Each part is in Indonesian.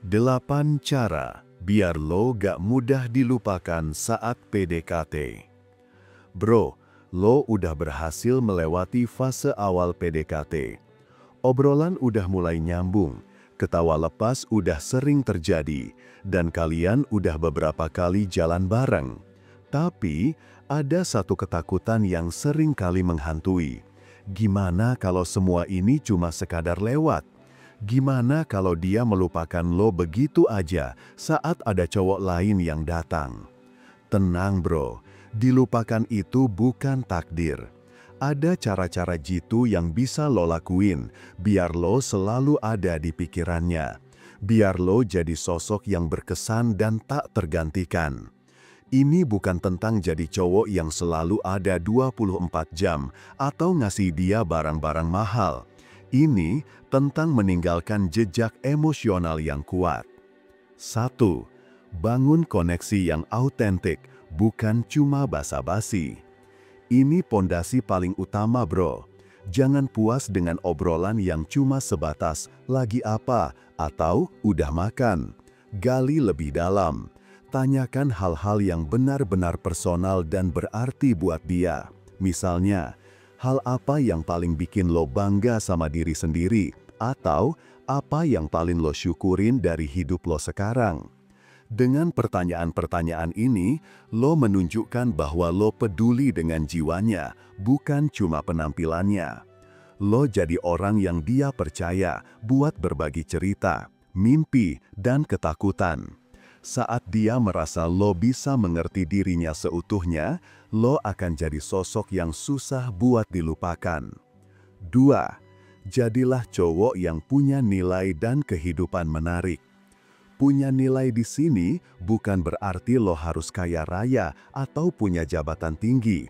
8 cara biar lo gak mudah dilupakan saat PDKT. Bro, lo udah berhasil melewati fase awal PDKT. Obrolan udah mulai nyambung, ketawa lepas udah sering terjadi, dan kalian udah beberapa kali jalan bareng. Tapi, ada satu ketakutan yang sering kali menghantui. Gimana kalau semua ini cuma sekadar lewat? Gimana kalau dia melupakan lo begitu aja saat ada cowok lain yang datang? Tenang bro, dilupakan itu bukan takdir. Ada cara-cara jitu yang bisa lo lakuin, biar lo selalu ada di pikirannya. Biar lo jadi sosok yang berkesan dan tak tergantikan. Ini bukan tentang jadi cowok yang selalu ada 24 jam atau ngasih dia barang-barang mahal. Ini tentang meninggalkan jejak emosional yang kuat. 1. Bangun koneksi yang autentik, bukan cuma basa-basi. Ini pondasi paling utama bro. Jangan puas dengan obrolan yang cuma sebatas lagi apa atau udah makan. Gali lebih dalam. Tanyakan hal-hal yang benar-benar personal dan berarti buat dia. Misalnya, hal apa yang paling bikin lo bangga sama diri sendiri? Atau apa yang paling lo syukurin dari hidup lo sekarang? Dengan pertanyaan-pertanyaan ini, lo menunjukkan bahwa lo peduli dengan jiwanya, bukan cuma penampilannya. Lo jadi orang yang dia percaya buat berbagi cerita, mimpi, dan ketakutan. Saat dia merasa lo bisa mengerti dirinya seutuhnya, lo akan jadi sosok yang susah buat dilupakan. 2. Jadilah cowok yang punya nilai dan kehidupan menarik. Punya nilai di sini bukan berarti lo harus kaya raya atau punya jabatan tinggi.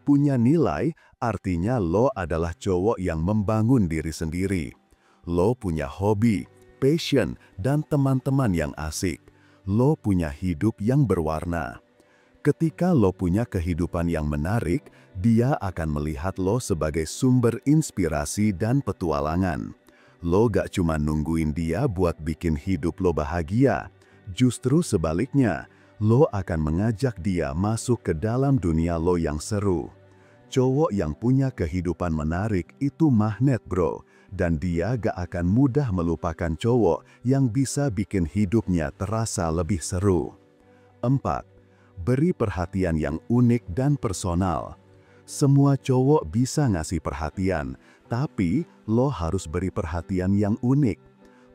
Punya nilai artinya lo adalah cowok yang membangun diri sendiri. Lo punya hobi, passion, dan teman-teman yang asik. Lo punya hidup yang berwarna. Ketika lo punya kehidupan yang menarik, dia akan melihat lo sebagai sumber inspirasi dan petualangan. Lo gak cuma nungguin dia buat bikin hidup lo bahagia. Justru sebaliknya, lo akan mengajak dia masuk ke dalam dunia lo yang seru. Cowok yang punya kehidupan menarik itu magnet bro. Dan dia gak akan mudah melupakan cowok yang bisa bikin hidupnya terasa lebih seru. 4. Beri perhatian yang unik dan personal. Semua cowok bisa ngasih perhatian, tapi lo harus beri perhatian yang unik.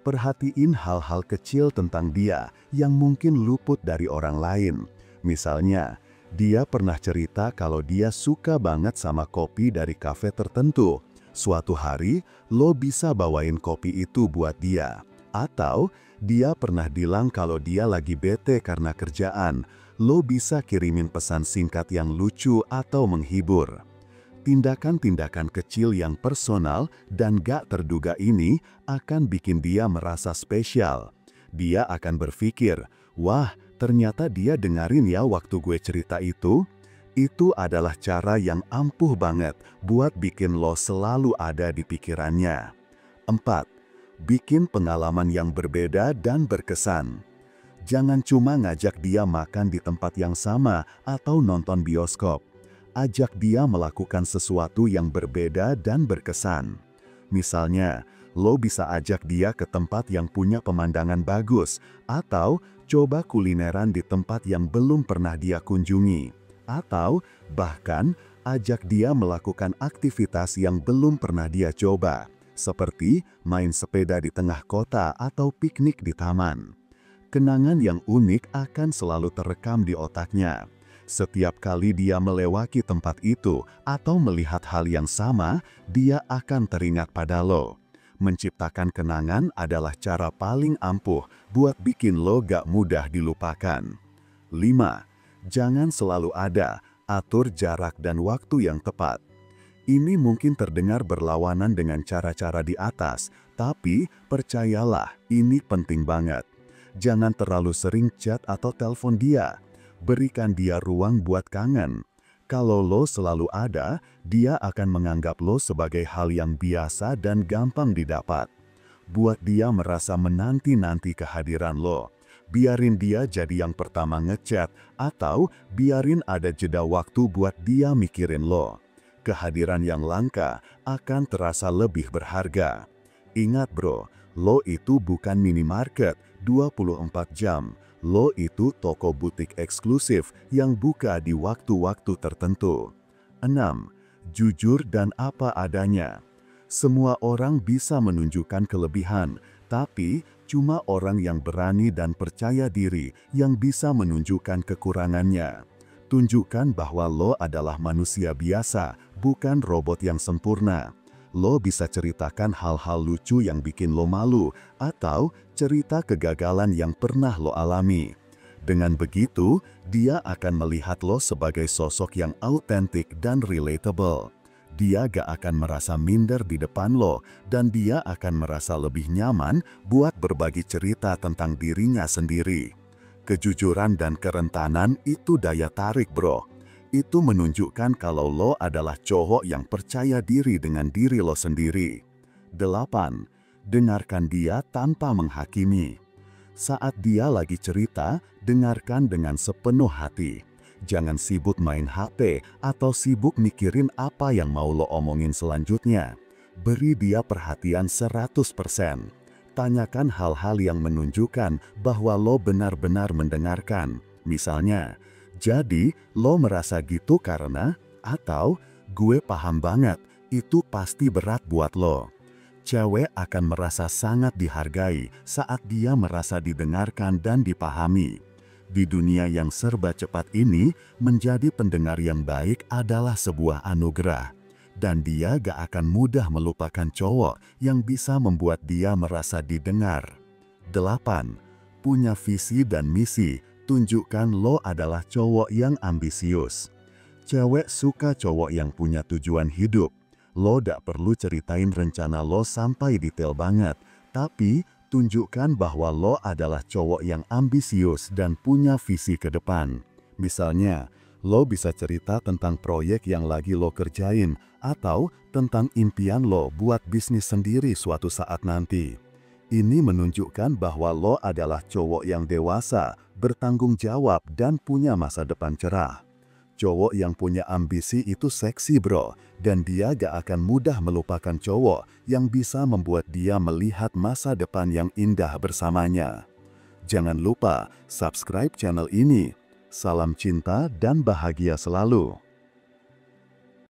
Perhatiin hal-hal kecil tentang dia yang mungkin luput dari orang lain. Misalnya, dia pernah cerita kalau dia suka banget sama kopi dari kafe tertentu. Suatu hari, lo bisa bawain kopi itu buat dia. Atau, dia pernah bilang kalau dia lagi bete karena kerjaan. Lo bisa kirimin pesan singkat yang lucu atau menghibur. Tindakan-tindakan kecil yang personal dan gak terduga ini akan bikin dia merasa spesial. Dia akan berpikir, wah, ternyata dia dengerin ya waktu gue cerita itu. Itu adalah cara yang ampuh banget buat bikin lo selalu ada di pikirannya. 4. Bikin pengalaman yang berbeda dan berkesan. Jangan cuma ngajak dia makan di tempat yang sama atau nonton bioskop. Ajak dia melakukan sesuatu yang berbeda dan berkesan. Misalnya, lo bisa ajak dia ke tempat yang punya pemandangan bagus atau coba kulineran di tempat yang belum pernah dia kunjungi. Atau bahkan ajak dia melakukan aktivitas yang belum pernah dia coba, seperti main sepeda di tengah kota atau piknik di taman. Kenangan yang unik akan selalu terekam di otaknya. Setiap kali dia melewati tempat itu atau melihat hal yang sama, dia akan teringat pada lo. Menciptakan kenangan adalah cara paling ampuh buat bikin lo gak mudah dilupakan. 5. Jangan selalu ada, atur jarak dan waktu yang tepat. Ini mungkin terdengar berlawanan dengan cara-cara di atas, tapi percayalah, ini penting banget. Jangan terlalu sering chat atau telepon dia. Berikan dia ruang buat kangen. Kalau lo selalu ada, dia akan menganggap lo sebagai hal yang biasa dan gampang didapat. Buat dia merasa menanti-nanti kehadiran lo. Biarin dia jadi yang pertama ngechat, atau biarin ada jeda waktu buat dia mikirin lo. Kehadiran yang langka akan terasa lebih berharga. Ingat bro, lo itu bukan minimarket 24 jam. Lo itu toko butik eksklusif yang buka di waktu-waktu tertentu. 6. Jujur dan apa adanya. Semua orang bisa menunjukkan kelebihan, tapi cuma orang yang berani dan percaya diri yang bisa menunjukkan kekurangannya. Tunjukkan bahwa lo adalah manusia biasa, bukan robot yang sempurna. Lo bisa ceritakan hal-hal lucu yang bikin lo malu, atau cerita kegagalan yang pernah lo alami. Dengan begitu, dia akan melihat lo sebagai sosok yang autentik dan relatable. Dia gak akan merasa minder di depan lo, dan dia akan merasa lebih nyaman buat berbagi cerita tentang dirinya sendiri. Kejujuran dan kerentanan itu daya tarik bro. Itu menunjukkan kalau lo adalah cowok yang percaya diri dengan diri lo sendiri. 8. Dengarkan dia tanpa menghakimi. Saat dia lagi cerita, dengarkan dengan sepenuh hati. Jangan sibuk main HP atau sibuk mikirin apa yang mau lo omongin selanjutnya. Beri dia perhatian 100%. Tanyakan hal-hal yang menunjukkan bahwa lo benar-benar mendengarkan. Misalnya, jadi lo merasa gitu karena, atau gue paham banget, itu pasti berat buat lo. Cewek akan merasa sangat dihargai saat dia merasa didengarkan dan dipahami. Di dunia yang serba cepat ini, menjadi pendengar yang baik adalah sebuah anugerah. Dan dia gak akan mudah melupakan cowok yang bisa membuat dia merasa didengar. 8. Punya visi dan misi, tunjukkan lo adalah cowok yang ambisius. Cewek suka cowok yang punya tujuan hidup. Lo gak perlu ceritain rencana lo sampai detail banget, tapi tunjukkan bahwa lo adalah cowok yang ambisius dan punya visi ke depan. Misalnya, lo bisa cerita tentang proyek yang lagi lo kerjain atau tentang impian lo buat bisnis sendiri suatu saat nanti. Ini menunjukkan bahwa lo adalah cowok yang dewasa, bertanggung jawab, dan punya masa depan cerah. Cowok yang punya ambisi itu seksi bro, dan dia gak akan mudah melupakan cowok yang bisa membuat dia melihat masa depan yang indah bersamanya. Jangan lupa subscribe channel ini. Salam cinta dan bahagia selalu.